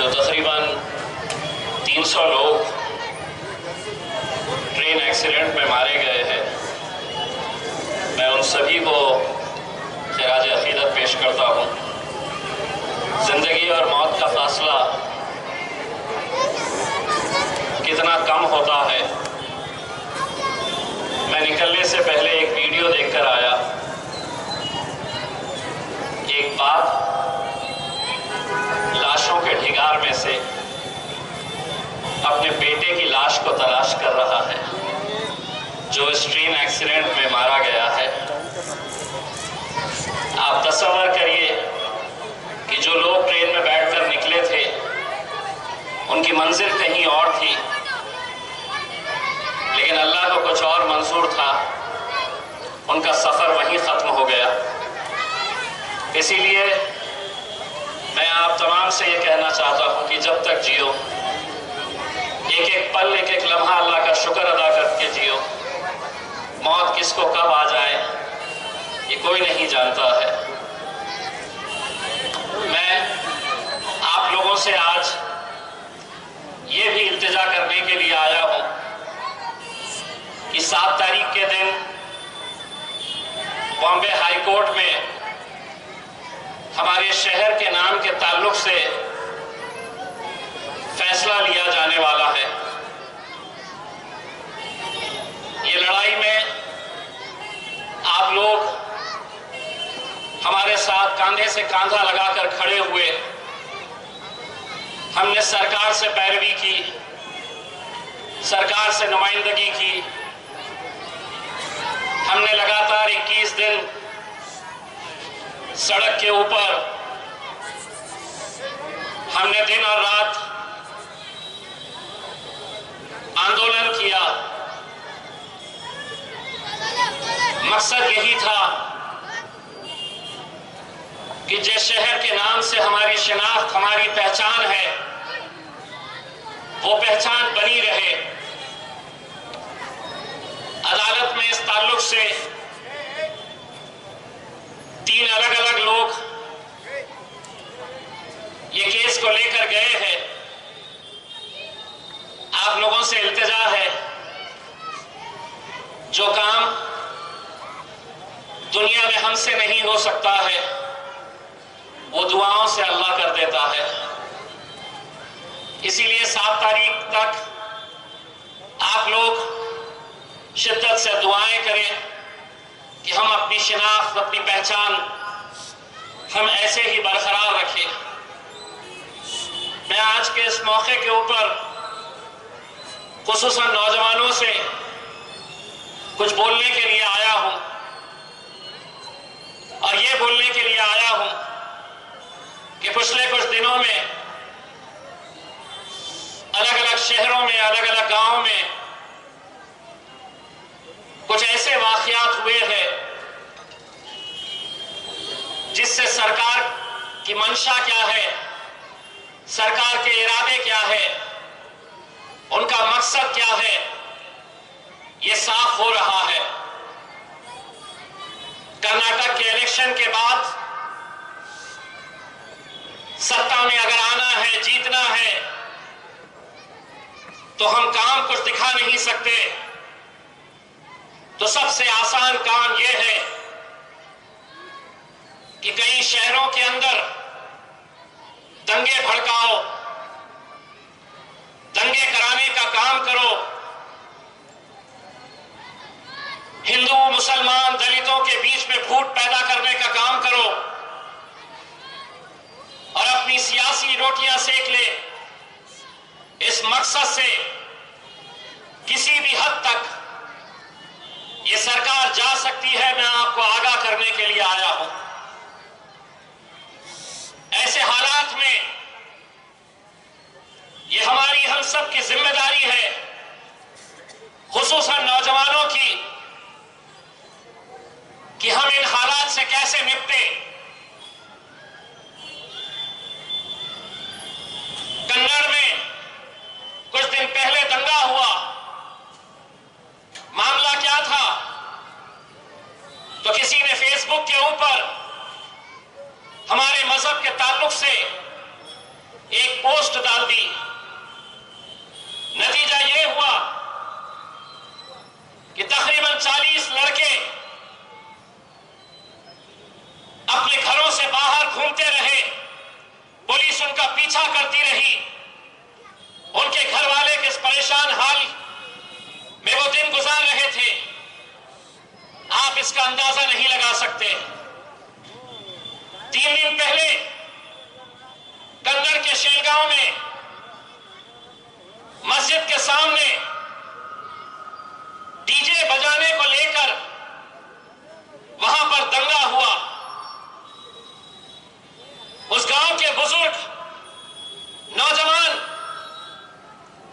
जो तकरीबन 300 लोग ट्रेन एक्सीडेंट में मारे गए हैं, मैं उन सभी को खिराज अक़ीदत पेश करता हूँ। ज़िंदगी और मौत का फासला कितना कम होता है। मैं निकलने से पहले एक वीडियो देखकर आया। एक बाप लाशों के ढिगार में से अपने बेटे की लाश को तलाश कर रहा है जो इस ट्रेन एक्सीडेंट में मारा गया है। आप तसव्वुर करिए कि जो लोग ट्रेन में बैठकर निकले थे उनकी मंजिल कहीं और थी, लेकिन अल्लाह को कुछ और मंजूर था। उनका सफ़र वहीं ख़त्म हो गया। इसीलिए मैं आप तमाम से ये कहना चाहता हूँ कि जब तक जियो, एक एक पल, एक एक लम्हा अल्लाह का शुक्र अदा करके जियो। मौत किसको कब आ जाए ये कोई नहीं जानता है। मैं आप लोगों से आज ये भी इल्तिजा करने के लिए आया हूँ कि 7 तारीख के दिन बॉम्बे हाई कोर्ट में हमारे शहर के नाम के ताल्लुक से फैसला लिया जाने वाला है। ये लड़ाई में आप लोग हमारे साथ कांधे से कांधा लगाकर खड़े हुए। हमने सरकार से पैरवी की, सरकार से नुमाइंदगी की। हमने लगातार 21 दिन सड़क के ऊपर, हमने दिन और रात आंदोलन किया। मकसद यही था कि जिस शहर के नाम से हमारी शिनाख्त, हमारी पहचान है, वो पहचान बनी रहे। अदालत में इस ताल्लुक से 3 अलग अलग लोग ये केस को लेकर गए हैं। आप लोगों से इल्तिजा है, जो काम दुनिया में हमसे नहीं हो सकता है वो दुआओं से अल्लाह कर देता है। इसीलिए 7 तारीख तक आप लोग शिद्दत से दुआएं करें कि हम अपनी शिनाख्त, अपनी पहचान हम ऐसे ही बरकरार रखें। मैं आज के इस मौके के ऊपर खुसूसन नौजवानों से कुछ बोलने के लिए आया हूं, और ये बोलने के लिए आया हूं कि पिछले कुछ दिनों में अलग अलग शहरों में, अलग अलग गांवों में कुछ ऐसे वाकयात हुए हैं जिससे सरकार की मंशा क्या है, सरकार के इरादे क्या है, उनका मकसद क्या है, ये साफ हो रहा है। कर्नाटक के इलेक्शन के बाद सत्ता में अगर आना है, जीतना है, तो हम काम कुछ दिखा नहीं सकते। तो सबसे आसान काम यह है कि कई शहरों के अंदर दंगे भड़काओ, दंगे कराने का काम करो, हिंदू, मुसलमान, दलितों के बीच में फूट पैदा करने का काम करो और अपनी सियासी रोटियां सेक ले। इस मकसद से किसी भी हद तक ये सरकार जा सकती है, मैं आपको आगाह करने के लिए आया हूं। ऐसे हालात में ये हमारी हम सब की जिम्मेदारी है, खुसूसन नौजवानों की, कि हम इन हालात से कैसे निपटे। कन्नड़ में कुछ दिन पहले दंगा हुआ। मामला क्या था? तो किसी ने फेसबुक के ऊपर हमारे मजहब के ताल्लुक से एक पोस्ट गांव में मस्जिद के सामने डीजे बजाने को लेकर वहां पर दंगा हुआ। उस गांव के बुजुर्ग, नौजवान,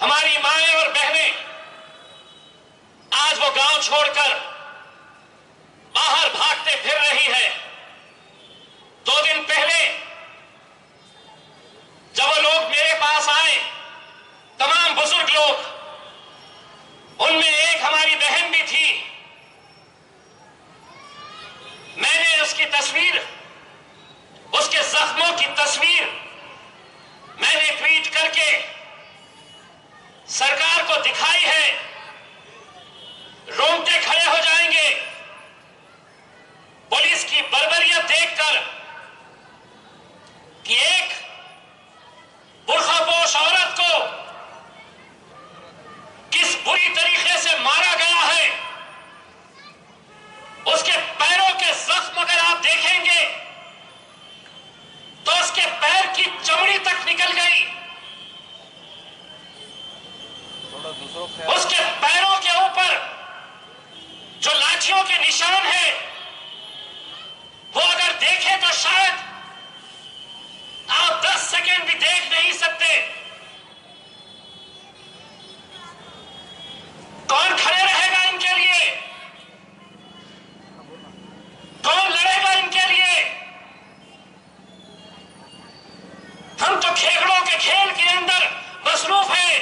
हमारी माएं और बहनें आज वो गांव छोड़कर बाहर भागते फिर रही है। 2 दिन पहले जब वो लोग मेरे पास आए, तमाम बुजुर्ग लोग, उनमें एक हमारी बहन भी थी। मैंने उसकी तस्वीर, उसके जख्मों की तस्वीर मैंने ट्वीट करके सरकार को दिखाई है। रोंगटे खड़े हो जाएंगे पुलिस की बर्बरियत देखकर कि एक बुर्खापोश औरत को किस बुरी तरीके से मारा गया है। उसके पैरों के जख्म अगर आप देखेंगे तो उसके पैर की चमड़ी तक निकल गई। उसके पैरों के ऊपर जो लाठियों के निशान है, वो अगर देखें तो शायद आप 10 सेकेंड भी देख नहीं सकते। कौन खड़े रहेगा इनके लिए? कौन लड़ेगा इनके लिए? हम तो खेगड़ों के खेल के अंदर मसरूफ है।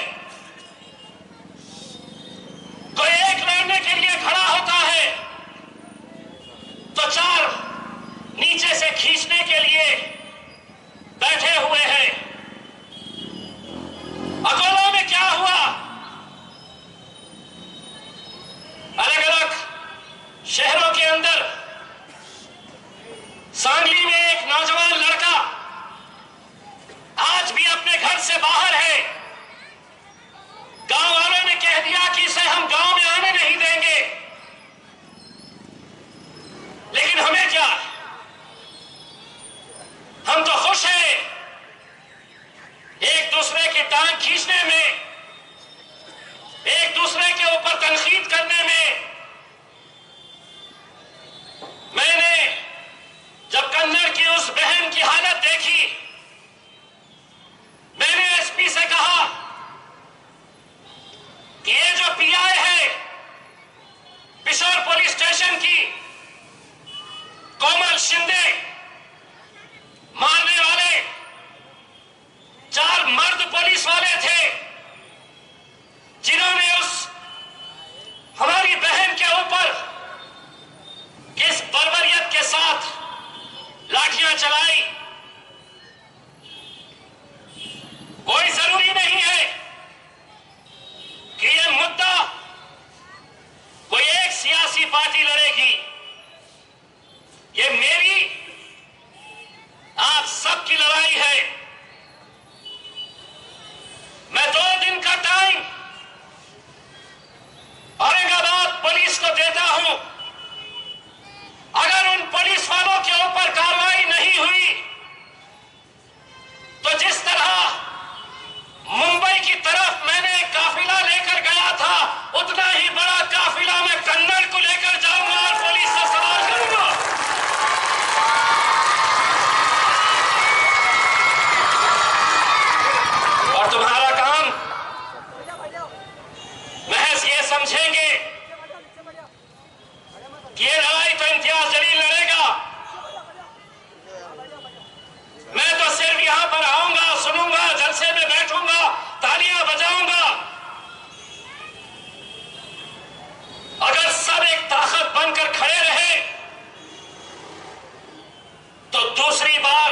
कोई एक लड़ने के लिए खड़ा होता है तो 4 नीचे से खींचने के लिए बैठे हुए हैं। अकोला में क्या हुआ? अलग अलग शहरों के अंदर, सांगली में एक नौजवान लड़का आज भी अपने घर से बाहर है। गांव वालों ने कह दिया कि इसे हम गांव में आने नहीं देंगे, लेकिन हमें क्या, हम तो खुश हैं एक दूसरे की टांग खींचने में, एक दूसरे के ऊपर तनकीद करने में। मैंने जब कन्नड़ की उस बहन की हालत देखी, मैंने एसपी से कहा कि ये जो पीआई है पिशोर पुलिस स्टेशन की, कोमल शिंदे, मारने वाले 4 मर्द पुलिस वाले थे जिन्होंने उस हमारी बहन के ऊपर किस बर्बरियत के साथ लाठियां चलाई। कोई जरूरी नहीं है कि यह मुद्दा कोई एक सियासी पार्टी लड़ेगी। ये मेरी, आप सबकी लड़ाई है। मैं 2 दिन का टाइम औरंगाबाद पुलिस को देता हूं। अगर उन पुलिस वालों के ऊपर कार्रवाई नहीं हुई तो जिस तरह मुंबई की तरफ मैंने काफिला लेकर गया था, उतना ही बड़ा काफिला मैं कन्नड़ को लेकर जाऊंगा और पुलिस से सवाल करूंगा। और तुम्हारा काम महज ये समझेंगे कि ये लड़ाई तो इम्तियाज जलील लड़ेगा। मैं तो सिर्फ यहां पर आऊंगा, सुनूंगा, जलसे में बैठूंगा, तालियां बजाऊंगा। अगर सब एक ताकत बनकर खड़े रहे तो दूसरी बार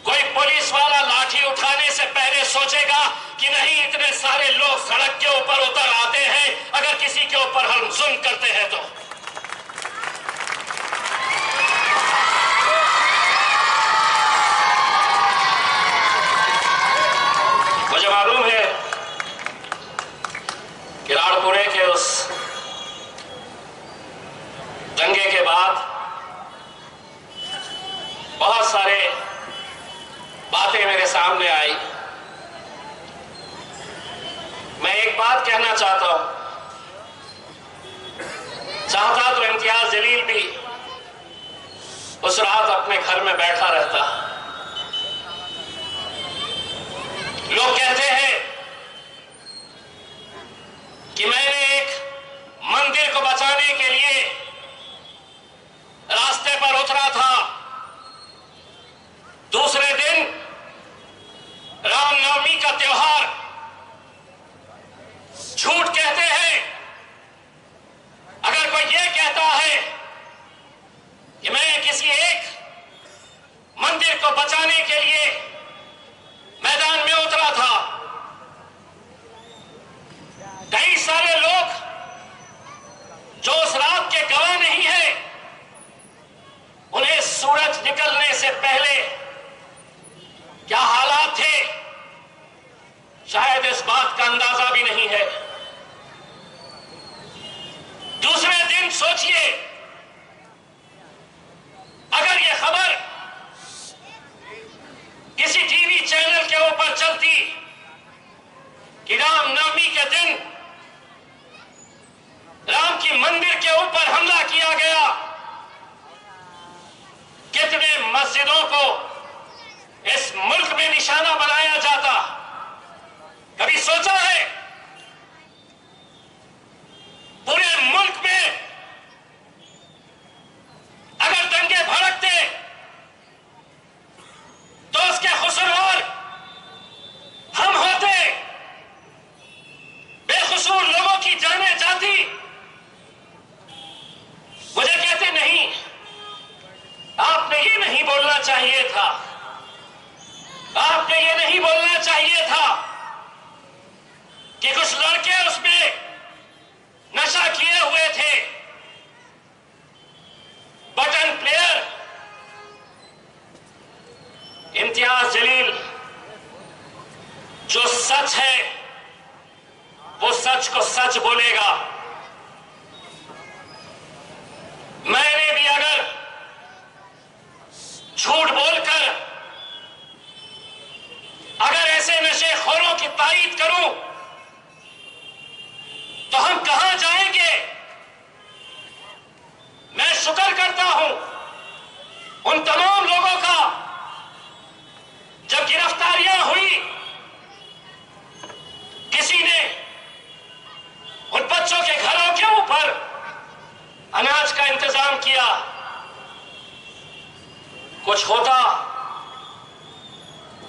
कोई पुलिस वाला लाठी उठाने से पहले सोचेगा कि नहीं, इतने सारे लोग सड़क के ऊपर उतर आते हैं, अगर किसी के ऊपर हम जुल्म करते हैं तो। मुझे मालूम है कि राणपुरे के उस दंगे के बाद बहुत सारे बातें मेरे सामने सामने आई। मैं एक बात कहना चाहता हूं, चाहता तो इम्तियाज जलील भी उस रात अपने घर में बैठा रहता। लोग कहते हैं कि मैंने एक मंदिर को बचाने के लिए रास्ते पर उतरा था। दूसरे दिन रामनवमी का त्योहार, झूठ कहते हैं। अगर कोई यह कहता है कि मैं किसी एक मंदिर को बचाने के लिए मैदान में उतरा था, कई सारे लोग जो उस रात के गवाह नहीं है, उन्हें सूरज निकलने से पहले क्या हालात थे शायद इस बात का अंदाजा भी नहीं है। दूसरे दिन सोचिए, अगर यह खबर किसी टीवी चैनल के ऊपर चलती कि रामनवमी के दिन राम की मंदिर के ऊपर हमला किया गया, कितने मस्जिदों को इस मुल्क में निशाना बनाया जाता। कभी सोचा है पूरे मुल्क में अगर दंगे भड़कते तो उसके खुसरवार हम होते, बेकसूर लोगों की जानें जाती। मुझे कहते नहीं, आपने ये नहीं बोलना चाहिए था, आपने ये नहीं बोलना चाहिए था कि कुछ लड़के उसमें नशा किए हुए थे। बटन प्लेयर इम्तियाज जलील जो सच है वो सच को सच बोलेगा। मैंने भी अगर झूठ बोलकर अगर ऐसे नशेखोरों की तारीफ करूं तो हम कहां जाएंगे। मैं शुक्र करता हूं उन तमाम लोगों का, जब गिरफ्तारियां हुई किसी ने उन बच्चों के घरों के ऊपर अनाज का इंतजाम किया। कुछ होता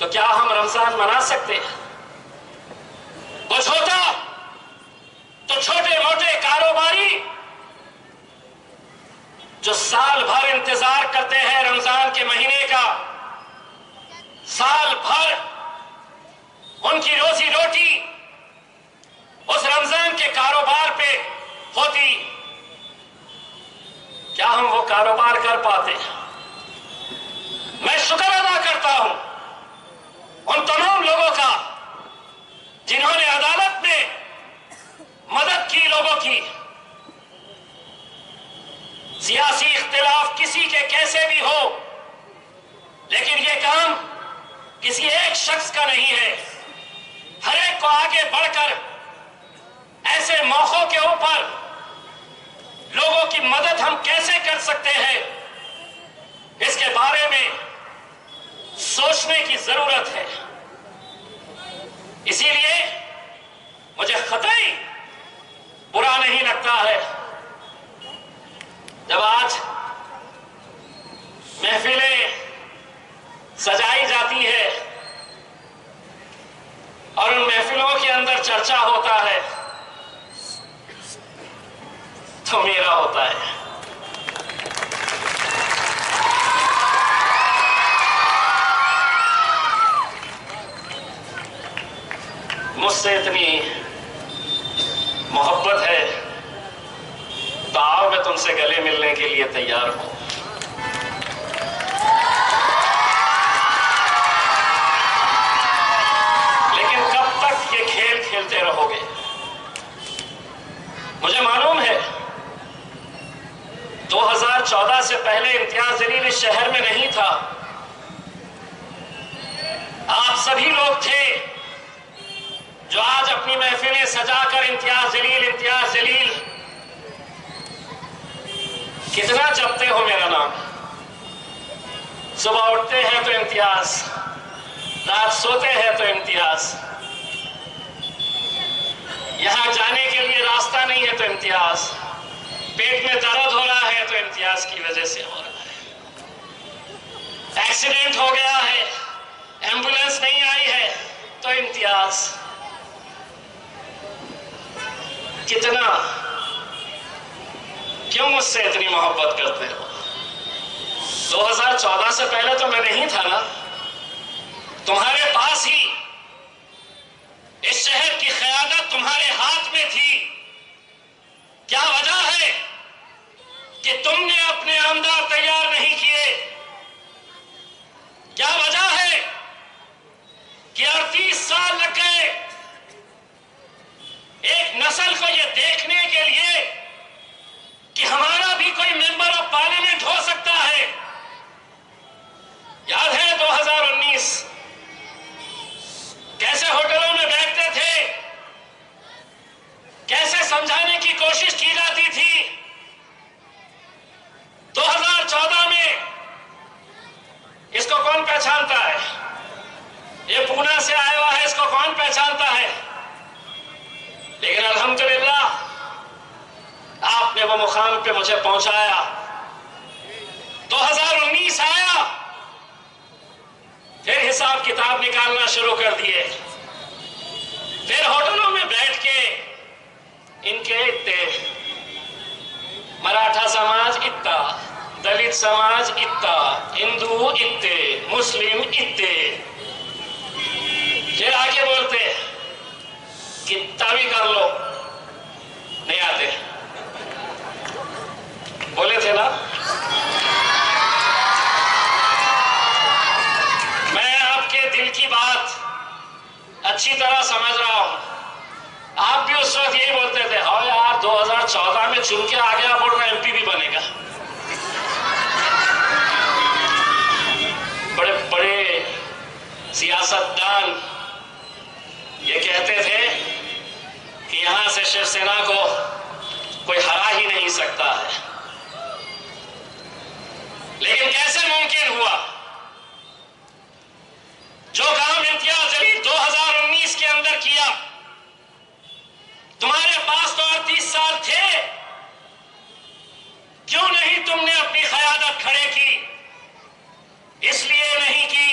तो क्या हम रमजान मना सकते? कुछ होता तो छोटे मोटे कारोबारी जो साल भर इंतजार करते हैं रमजान के महीने का, साल भर उनकी रोजी रोटी उस रमजान के कारोबार पे होती, क्या हम वो कारोबार कर पाते? मैं शुक्र अदा करता हूं उन तमाम लोगों का जिन्होंने अदालत में मदद की लोगों की। सियासी इख्तिलाफ किसी के कैसे भी हो, लेकिन यह काम किसी एक शख्स का नहीं है। हर एक को आगे बढ़कर ऐसे मौकों के ऊपर लोगों की मदद हम कैसे कर सकते हैं, इसके बारे में सोचने की जरूरत है। इसीलिए मुझे कतई बुरा नहीं लगता है जब आज महफिलें सजाई जाती है और उन महफिलों के अंदर चर्चा होता है तो मेरा होता है। मुझसे इतनी मोहब्बत है तो आओ मैं तुमसे गले मिलने के लिए तैयार हूं। लेकिन कब तक ये खेल खेलते रहोगे? मुझे मालूम है 2014 से पहले इम्तियाज जलील इस शहर में नहीं था। आप सभी लोग थे जो आज अपनी महफिलें सजाकर इम्तियाज जलील कितना जपते हो मेरा नाम। सुबह उठते हैं तो इम्तियाज, रात सोते हैं तो इम्तियाज, यहां जाने के लिए रास्ता नहीं है तो इम्तियाज, पेट में दर्द हो रहा है तो इम्तियाज की वजह से हो रहा है, एक्सीडेंट हो गया है, एम्बुलेंस नहीं आई है तो इम्तियाज। कितना, क्यों मुझसे इतनी मोहब्बत करते हो? 2014 से पहले तो मैं नहीं था ना, तुम्हारे पास ही इस शहर की क़यादत तुम्हारे हाथ में थी। क्या वजह है कि तुमने अपने आमदार तैयार नहीं किए? क्या वजह है कि 38 साल लग गए एक नस्ल को यह देखने के लिए कि हमारा भी कोई मेंबर ऑफ पार्लियामेंट हो सकता है? याद है 2019 कैसे होटलों में बैठते थे, कैसे समझाने की कोशिश की जाती थी। 2014 में इसको कौन पहचानता है? ये पूना से आया हुआ है, इसको कौन पहचानता है? लेकिन अल्हम्दुलिल्लाह आपने वो मुकाम पे मुझे पहुंचाया। 2019 आया, फिर हिसाब किताब निकालना शुरू कर दिए, फिर होटलों में बैठ के इनके इतने, मराठा समाज इतना, दलित समाज इतना, हिंदू इतने, मुस्लिम इतने, फिर आगे बोलते कितना भी कर लो नहीं आते। बोले थे ना, मैं आपके दिल की बात अच्छी तरह समझ रहा हूं। आप भी उस वक्त यही बोलते थे, हाँ यार 2014 में चुन के आ गया, बोल रहा एमपी भी बनेगा। बड़े बड़े सियासतदान ये कहते थे कि यहां से शिवसेना को कोई हरा ही नहीं सकता है। लेकिन कैसे मुमकिन हुआ? जो काम इम्तियाज जलील 2019 के अंदर किया, तुम्हारे पास तो 38 साल थे, क्यों नहीं तुमने अपनी क़यादत खड़े की? इसलिए नहीं की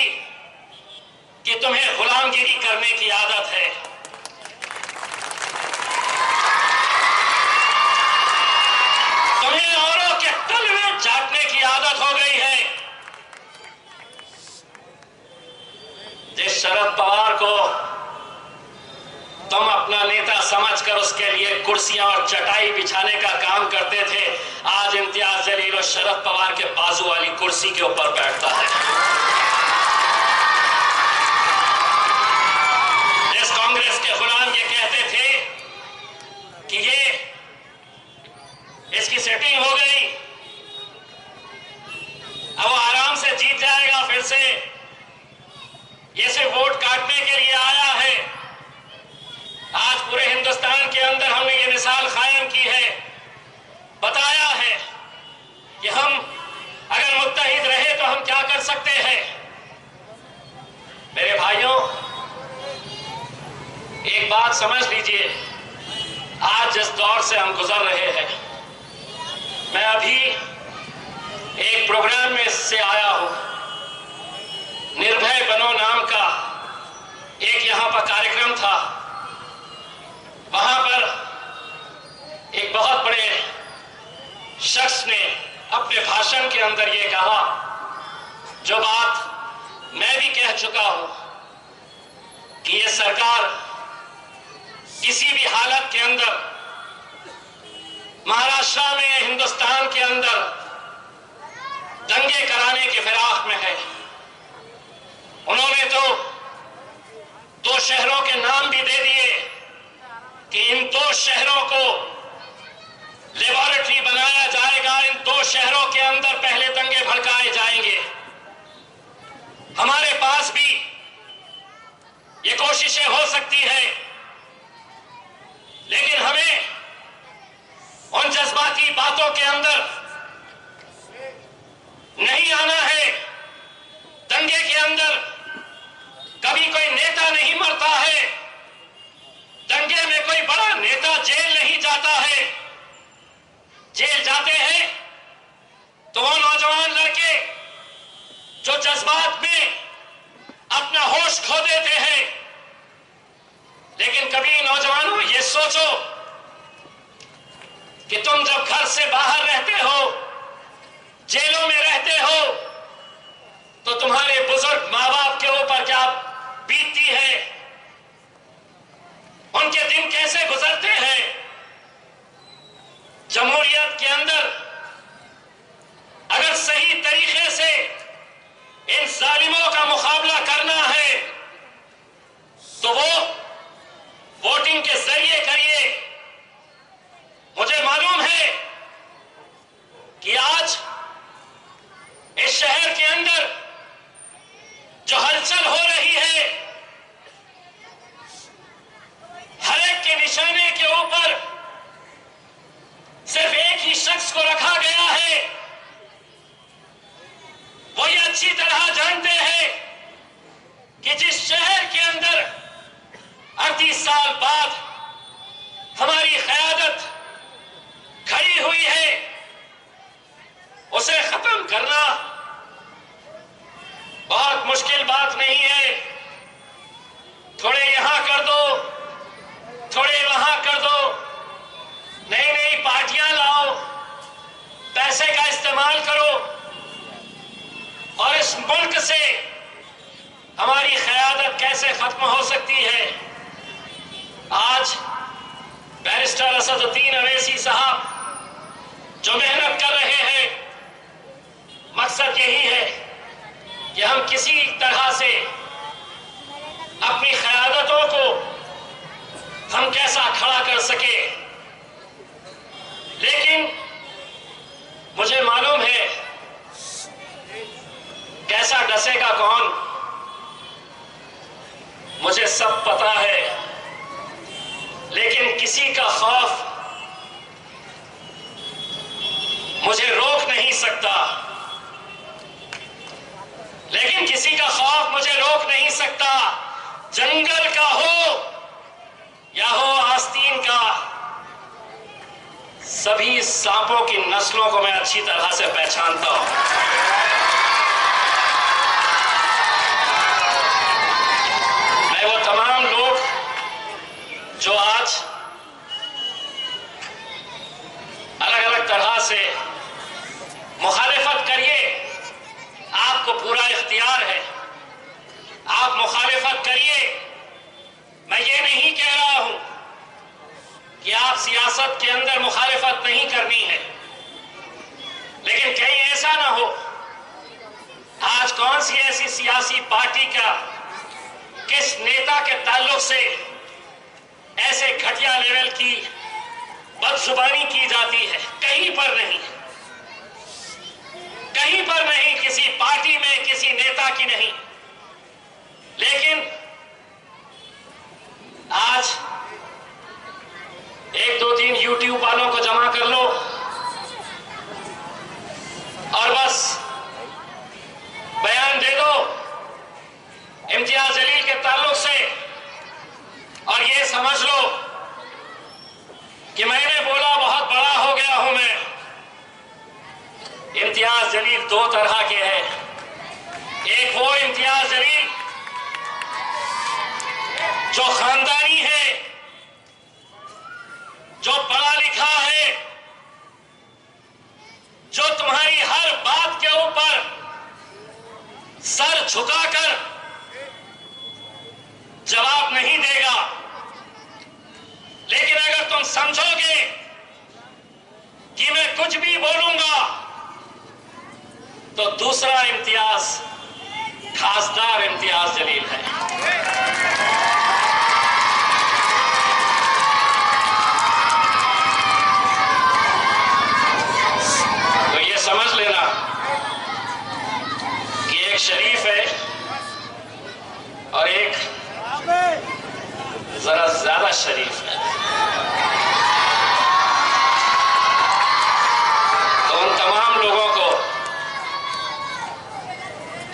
कि तुम्हें गुलामगिरी करने की आदत है। तुम्हें औरों के तलवे चाटने की आदत हो गई है। जिस शरद पवार को तुम अपना नेता समझकर उसके लिए कुर्सियां और चटाई बिछाने का काम करते थे, आज इम्तियाज जलील और शरद पवार के बाजू वाली कुर्सी के ऊपर बैठता है। जिस कांग्रेस के गुलाम ये कहते थे कि ये इसकी सेटिंग हो गई, अब वो आराम से जीत जाएगा, फिर से ये सिर्फ वोट काटने के लिए आया है। आज पूरे हिंदुस्तान के अंदर हमने ये मिसाल कायम की है, बताया है कि हम अगर मुत्तहिद रहे तो हम क्या कर सकते हैं। मेरे भाइयों, एक बात समझ लीजिए, आज जिस दौर से हम गुजर रहे हैं, मैं अभी एक प्रोग्राम में से आया हूं, निर्भय बनो नाम का एक यहां पर कार्यक्रम था। वहां पर एक बहुत बड़े शख्स ने अपने भाषण के अंदर यह कहा, जो बात मैं भी कह चुका हूं, कि यह सरकार किसी भी हालत के अंदर महाराष्ट्र में, हिंदुस्तान के अंदर दंगे कराने के फिराक में है। उन्होंने तो 2 शहरों के नाम भी दे दिए कि इन 2 शहरों को लेबोरेटरी बनाया जाएगा, इन 2 शहरों के अंदर पहले दंगे भड़काए जाएंगे। हमारे पास भी ये कोशिशें हो सकती है, लेकिन हमें उन जज्बाती बातों के अंदर नहीं आना है। दंगे के अंदर कभी कोई नेता नहीं मरता है, दंगे में कोई बड़ा नेता जेल नहीं जाता है। जेल जाते हैं तो वो नौजवान लड़के जो जज्बात में अपना होश खो देते हैं। लेकिन कभी नौजवानों ये सोचो कि तुम जब घर से बाहर रहते हो, जेलों में रहते हो, तो तुम्हारे बुजुर्ग माँ बाप के ऊपर क्या बीतती है, उनके दिन कैसे गुजरते हैं। जमहूरियत के अंदर अगर सही तरीके से इन जालिमों का मुकाबला करना है तो वो वोटिंग के जरिए करिए। मुझे मालूम है कि आज इस शहर के अंदर जो हलचल हो रही है, हर एक के निशाने के ऊपर सिर्फ एक ही शख्स को रखा गया है। वो ये अच्छी तरह जानते हैं कि जिस शहर के अंदर 38 साल बाद हमारी क़यादत खड़ी हुई है, उसे खत्म करना बहुत मुश्किल बात नहीं है। थोड़े यहां कर दो, थोड़े वहां कर दो, नई नई पार्टियां लाओ, पैसे का इस्तेमाल करो और इस मुल्क से हमारी क़यादत कैसे खत्म हो सकती है। आज बैरिस्टर असदुद्दीन अवैसी साहब जो मेहनत कर रहे हैं, मकसद यही है कि हम किसी तरह से अपनी क़यादतों को हम कैसा खड़ा कर सके। लेकिन मुझे मालूम है कैसा डसेगा कौन, मुझे सब पता है। लेकिन किसी का खौफ मुझे रोक नहीं सकता, लेकिन किसी का खौफ मुझे रोक नहीं सकता। जंगल का हो या हो आस्तीन का, सभी सांपों की नस्लों को मैं अच्छी तरह से पहचानता हूं। मैं वो तमाम लोग जो आज अलग अलग तरह से मुखालिफत करिए, आपको पूरा इख्तियार है, आप मुखालिफत करिए। मैं ये नहीं कह रहा हूं कि आप सियासत के अंदर मुखालिफत नहीं करनी है, लेकिन कहीं ऐसा ना हो आज कौन सी ऐसी सियासी पार्टी का किस नेता के ताल्लुक से ऐसे घटिया लेवल की बदजुबानी की जाती है। कहीं पर नहीं, कहीं पर नहीं, किसी पार्टी में किसी नेता की नहीं। लेकिन आज 1 2 3 यूट्यूब वालों को जमा कर लो और बस बयान दे दो इम्तियाज जलील के ताल्लुक से, और ये समझ लो कि मैंने बोला बहुत बड़ा हो गया हूं मैं। इम्तियाज जलील 2 तरह के हैं। एक वो इम्तियाज जलील जो खानदानी है, जो पढ़ा लिखा है, जो तुम्हारी हर बात के ऊपर सर झुकाकर जवाब नहीं देगा। लेकिन अगर तुम समझोगे कि मैं कुछ भी बोलूंगा, तो दूसरा इम्तियाज खासदार इम्तियाज जलील है। तो ये समझ लेना कि एक शरीफ है और एक जरा ज्यादा शरीफ है। तो उन तमाम लोगों को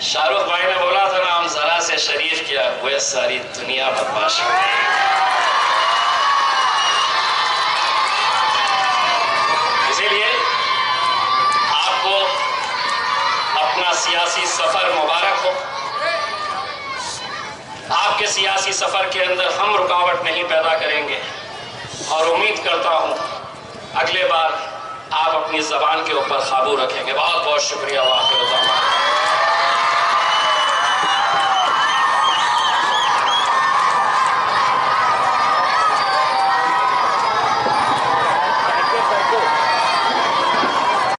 शाहरुख भाई ने बोला था ना, हम जरा से शरीफ क्या हुए, सारी दुनिया बदमाश हो गई। इसीलिए आपको अपना सियासी सफर मुबारक हो। आपके सियासी सफर के अंदर हम रुकावट नहीं पैदा करेंगे और उम्मीद करता हूं अगले बार आप अपनी जबान के ऊपर काबू रखेंगे। बहुत बहुत शुक्रिया। वाक़ई